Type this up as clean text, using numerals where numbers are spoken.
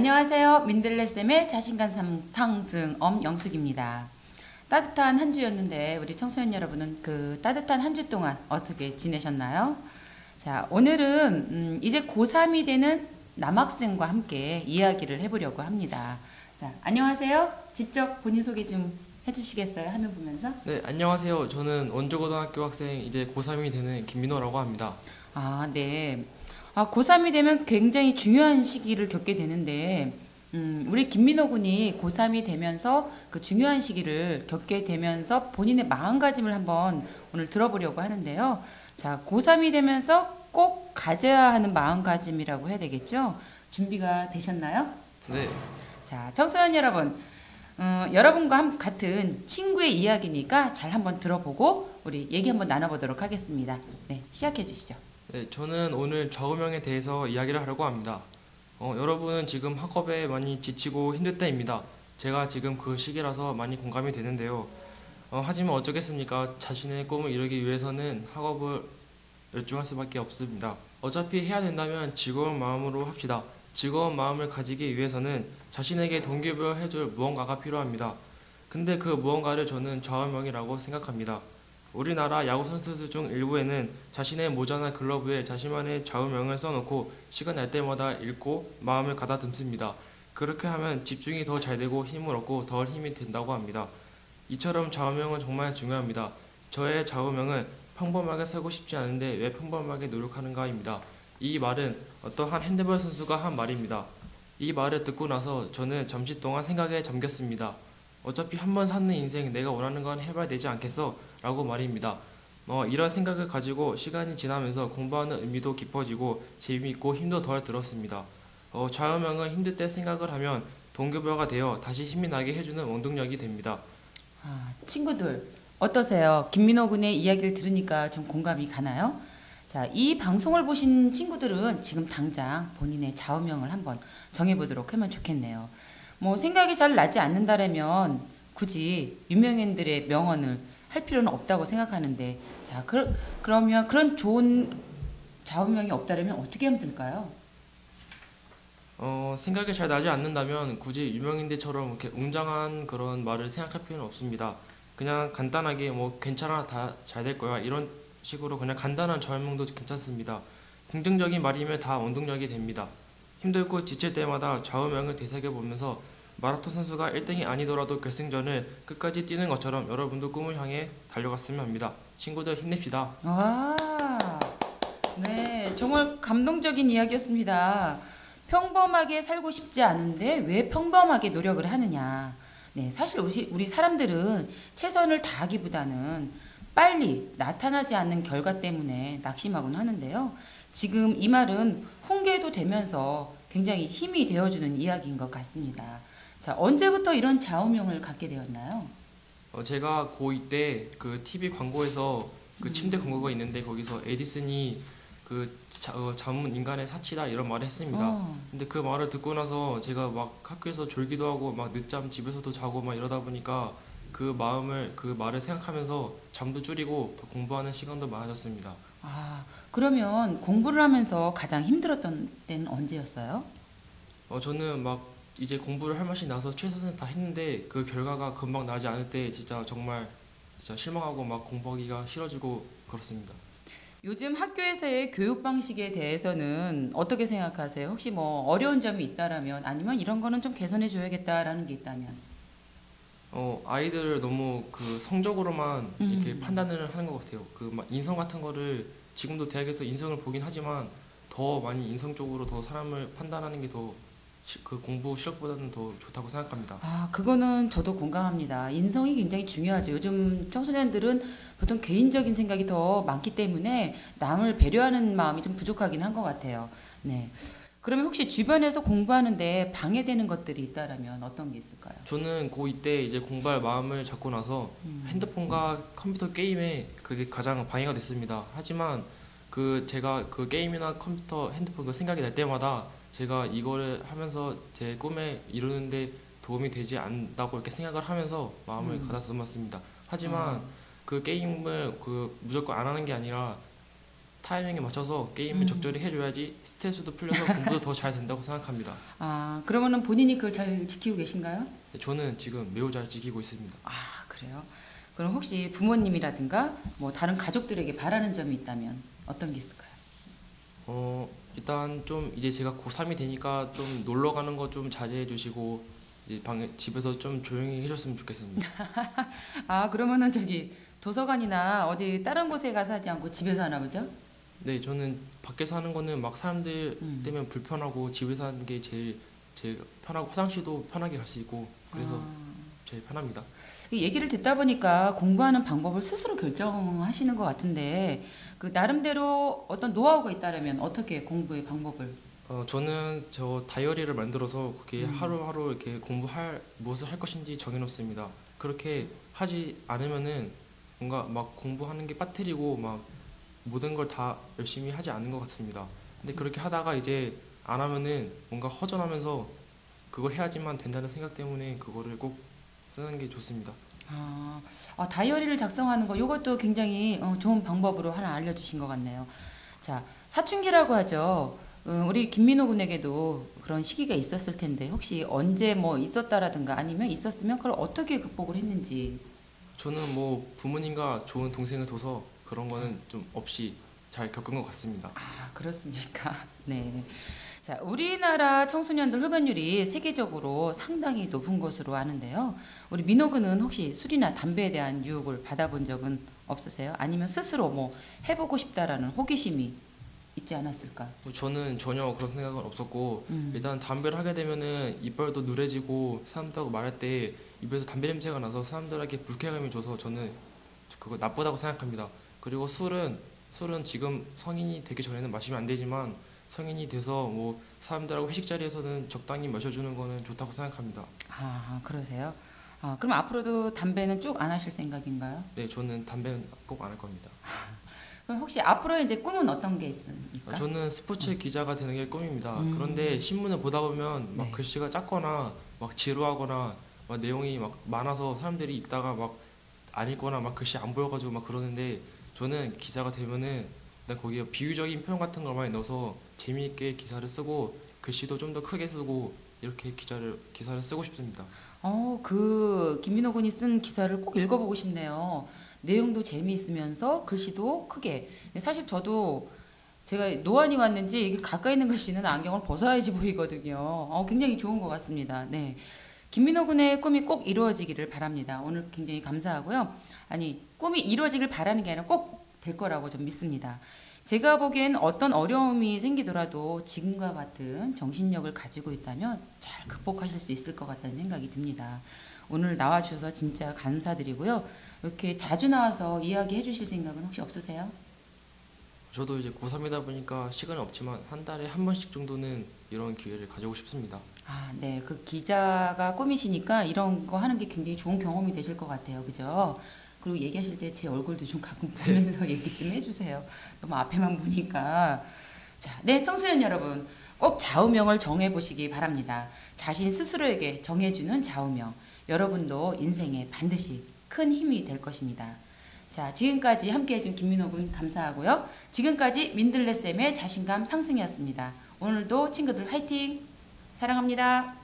안녕하세요. 민들레쌤의 자신감 상승 엄영숙입니다. 따뜻한 한 주였는데 우리 청소년 여러분은 그 따뜻한 한 주 동안 어떻게 지내셨나요? 자, 오늘은 이제 고3이 되는 남학생과 함께 이야기를 해보려고 합니다. 자, 안녕하세요. 직접 본인 소개 좀 해주시겠어요? 화면 보면서. 네, 안녕하세요. 저는 원주고등학교 학생 이제 고3이 되는 김민호라고 합니다. 아, 네. 고3이 되면 굉장히 중요한 시기를 겪게 되는데, 우리 김민호 군이 고3이 되면서 그 중요한 시기를 겪게 되면서 본인의 마음가짐을 한번 오늘 들어보려고 하는데요. 자, 고3이 되면서 꼭 가져야 하는 마음가짐이라고 해야 되겠죠? 준비가 되셨나요? 네, 자, 청소년 여러분, 여러분과 같은 친구의 이야기니까 잘 한번 들어보고 우리 얘기 한번 나눠보도록 하겠습니다. 네, 시작해 주시죠. 네, 저는 오늘 좌우명에 대해서 이야기를 하려고 합니다. 여러분은 지금 학업에 많이 지치고 힘들 때입니다. 제가 지금 그 시기라서 많이 공감이 되는데요. 하지만 어쩌겠습니까? 자신의 꿈을 이루기 위해서는 학업을 열중할 수밖에 없습니다. 어차피 해야 된다면 즐거운 마음으로 합시다. 즐거운 마음을 가지기 위해서는 자신에게 동기부여 해줄 무언가가 필요합니다. 근데 그 무언가를 저는 좌우명이라고 생각합니다. 우리나라 야구 선수들 중 일부에는 자신의 모자나 글러브에 자신만의 좌우명을 써놓고 시간 날 때마다 읽고 마음을 가다듬습니다. 그렇게 하면 집중이 더 잘 되고 힘을 얻고 더 힘이 된다고 합니다. 이처럼 좌우명은 정말 중요합니다. 저의 좌우명은 평범하게 살고 싶지 않은데 왜 평범하게 노력하는가입니다. 이 말은 어떠한 핸드볼 선수가 한 말입니다. 이 말을 듣고 나서 저는 잠시 동안 생각에 잠겼습니다. 어차피 한 번 사는 인생 내가 원하는 건 해봐야 되지 않겠어? 라고 말입니다. 이런 생각을 가지고 시간이 지나면서 공부하는 의미도 깊어지고 재미있고 힘도 덜 들었습니다. 좌우명은 힘들 때 생각을 하면 동기부여가 되어 다시 힘이 나게 해주는 원동력이 됩니다. 친구들 어떠세요? 김민호 군의 이야기를 들으니까 좀 공감이 가나요? 자, 이 방송을 보신 친구들은 지금 당장 본인의 좌우명을 한번 정해보도록 하면 좋겠네요. 뭐 생각이 잘 나지 않는다라면 굳이 유명인들의 명언을 할 필요는 없다고 생각하는데, 자, 그러면 그런 좋은 좌우명이 없다라면 어떻게 하면 될까요? 생각이 잘 나지 않는다면 굳이 유명인들처럼 이렇게 웅장한 그런 말을 생각할 필요는 없습니다. 그냥 간단하게 뭐 괜찮아 다 잘 될 거야 이런 식으로 그냥 간단한 좌우명도 괜찮습니다. 긍정적인 말이면 다 원동력이 됩니다. 힘들고 지칠 때마다 좌우명을 되새겨보면서 마라톤 선수가 1등이 아니더라도 결승전을 끝까지 뛰는 것처럼 여러분도 꿈을 향해 달려갔으면 합니다. 친구들 힘냅시다. 와, 네, 정말 감동적인 이야기였습니다. 평범하게 살고 싶지 않은데 왜 평범하게 노력을 하느냐. 네, 사실 우리 사람들은 최선을 다하기보다는 빨리 나타나지 않는 결과 때문에 낙심하곤 하는데요. 지금 이 말은 훈계도 되면서 굉장히 힘이 되어주는 이야기인 것 같습니다. 자, 언제부터 이런 좌우명을 갖게 되었나요? 제가 고2 때 그 TV 광고에서 그 침대 음. 광고가 있는데 거기서 에디슨이 그 잠은 인간의 사치다 이런 말을 했습니다. 어, 근데 그 말을 듣고 나서 제가 막 학교에서 졸기도 하고 막 늦잠 집에서도 자고 막 이러다 보니까 그 말을 생각하면서 잠도 줄이고 더 공부하는 시간도 많아졌습니다. 그러면 공부를 하면서 가장 힘들었던 때는 언제였어요? 저는 막 이제 공부를 할 맛이 나서 최선을 다 했는데 그 결과가 금방 나지 않을 때 진짜 정말 진짜 실망하고 막 공부하기가 싫어지고 그렇습니다. 요즘 학교에서의 교육 방식에 대해서는 어떻게 생각하세요? 혹시 뭐 어려운 점이 있다라면 아니면 이런 거는 좀 개선해 줘야겠다라는 게 있다면? 아이들을 너무 그 성적으로만 이렇게 음. 판단을 하는 것 같아요. 그 막 인성 같은 거를 지금도 대학에서 인성을 보긴 하지만 더 많이 인성 쪽으로 더 사람을 판단하는 게 더 그 공부 실력보다는 더 좋다고 생각합니다. 그거는 저도 공감합니다. 인성이 굉장히 중요하죠. 요즘 청소년들은 보통 개인적인 생각이 더 많기 때문에 남을 배려하는 마음이 좀 부족하긴 한 것 같아요. 네. 그러면 혹시 주변에서 공부하는데 방해되는 것들이 있다라면 어떤 게 있을까요? 저는 고2 때 이제 공부할 마음을 잡고 나서 핸드폰과 컴퓨터 게임에 그게 가장 방해가 됐습니다. 하지만 제가 그 게임이나 컴퓨터, 핸드폰 그 생각이 날 때마다 제가 이거를 하면서 제 꿈에 이루는데 도움이 되지 않는다고 이렇게 생각을 하면서 마음을 음. 가다듬었습니다. 아, 하지만 그 게임을 그 무조건 안 하는 게 아니라 타이밍에 맞춰서 게임을 적절히 해줘야지 스트레스도 풀려서 공부도 더 잘 된다고 생각합니다. 아, 그러면은 본인이 그걸 잘 지키고 계신가요? 네, 저는 지금 매우 잘 지키고 있습니다. 아, 그래요? 그럼 혹시 부모님이라든가 뭐 다른 가족들에게 바라는 점이 있다면 어떤 게 있을까요? 일단 좀 이제 제가 고3이 되니까 좀 놀러 가는 거 좀 자제해 주시고 이제 집에서 좀 조용히 해줬으면 좋겠습니다. 아, 그러면은 저기 도서관이나 어디 다른 곳에 가서 하지 않고 집에서 하나 보죠? 네, 저는 밖에서 하는 거는 막 사람들 음. 때문에 불편하고 집에서 하는 게 제일 편하고 화장실도 편하게 갈 수 있고 그래서 제일 편합니다. 이 얘기를 듣다 보니까 공부하는 방법을 스스로 결정하시는 것 같은데 그 나름대로 어떤 노하우가 있다면 어떻게 공부의 방법을? 저는 저 다이어리를 만들어서 거기에 하루하루 이렇게 무엇을 할 것인지 정해놓습니다. 그렇게 하지 않으면은 뭔가 막 공부하는 게 빠뜨리고 막 모든 걸 다 열심히 하지 않는 것 같습니다. 근데 그렇게 하다가 이제 안 하면은 뭔가 허전하면서 그걸 해야지만 된다는 생각 때문에 그거를 꼭 쓰는 게 좋습니다. 다이어리를 작성하는 거 이것도 굉장히 좋은 방법으로 하나 알려주신 것 같네요. 자, 사춘기라고 하죠. 우리 김민호 군에게도 그런 시기가 있었을 텐데 혹시 언제 뭐 있었다라든가 아니면 있었으면 그걸 어떻게 극복을 했는지. 저는 뭐 부모님과 좋은 동생을 둬서 그런 거는 좀 없이 잘 겪은 것 같습니다. 아, 그렇습니까? 네. 자, 우리나라 청소년들 흡연율이 세계적으로 상당히 높은 것으로 아는데요. 우리 민호군은 혹시 술이나 담배에 대한 유혹을 받아본 적은 없으세요? 아니면 스스로 뭐 해보고 싶다라는 호기심이 있지 않았을까? 저는 전혀 그런 생각은 없었고 일단 담배를 하게 되면은 이빨도 누래지고 사람들하고 말할 때 입에서 담배 냄새가 나서 사람들에게 불쾌감이 줘서 저는 그거 나쁘다고 생각합니다. 그리고 술은 지금 성인이 되기 전에는 마시면 안 되지만 성인이 돼서 뭐 사람들하고 회식 자리에서는 적당히 마셔주는 거는 좋다고 생각합니다. 아, 그러세요? 아, 그럼 앞으로도 담배는 쭉 안 하실 생각인가요? 네, 저는 담배는 꼭 안 할 겁니다. 그럼 혹시 앞으로 이제 꿈은 어떤 게 있습니까? 저는 스포츠 기자가 되는 게 꿈입니다. 음. 그런데 신문을 보다 보면 막 네. 글씨가 작거나 막 지루하거나 막 내용이 막 많아서 사람들이 읽다가 막 안 읽거나 막 글씨 안 보여가지고 막 그러는데 저는 기자가 되면은 난 거기에 비유적인 표현 같은 걸 많이 넣어서 재미있게 기사를 쓰고 글씨도 좀 더 크게 쓰고 이렇게 기사를 쓰고 싶습니다. 그 김민호 군이 쓴 기사를 꼭 읽어보고 싶네요. 내용도 재미있으면서 글씨도 크게. 근데 사실 저도 제가 노안이 왔는지 이게 가까이 있는 글씨는 안경을 벗어야지 보이거든요. 굉장히 좋은 것 같습니다. 네. 김민호 군의 꿈이 꼭 이루어지기를 바랍니다. 오늘 굉장히 감사하고요. 아니, 꿈이 이루어지길 바라는 게 아니라 꼭 될 거라고 좀 믿습니다. 제가 보기엔 어떤 어려움이 생기더라도 지금과 같은 정신력을 가지고 있다면 잘 극복하실 수 있을 것 같다는 생각이 듭니다. 오늘 나와주셔서 진짜 감사드리고요. 이렇게 자주 나와서 이야기해 주실 생각은 혹시 없으세요? 저도 이제 고3이다 보니까 시간이 없지만 한 달에 한 번씩 정도는 이런 기회를 가지고 싶습니다. 아, 네. 그 기자가 꿈이시니까 이런 거 하는 게 굉장히 좋은 경험이 되실 것 같아요. 그죠? 그리고 얘기하실 때 제 얼굴도 좀 가끔 보면서 얘기 좀 해주세요. 너무 앞에만 보니까. 자, 네, 청소년 여러분. 꼭 좌우명을 정해보시기 바랍니다. 자신 스스로에게 정해주는 좌우명. 여러분도 인생에 반드시 큰 힘이 될 것입니다. 자, 지금까지 함께해준 김민호 군 감사하고요. 지금까지 민들레쌤의 자신감 상승이었습니다. 오늘도 친구들 화이팅! 사랑합니다.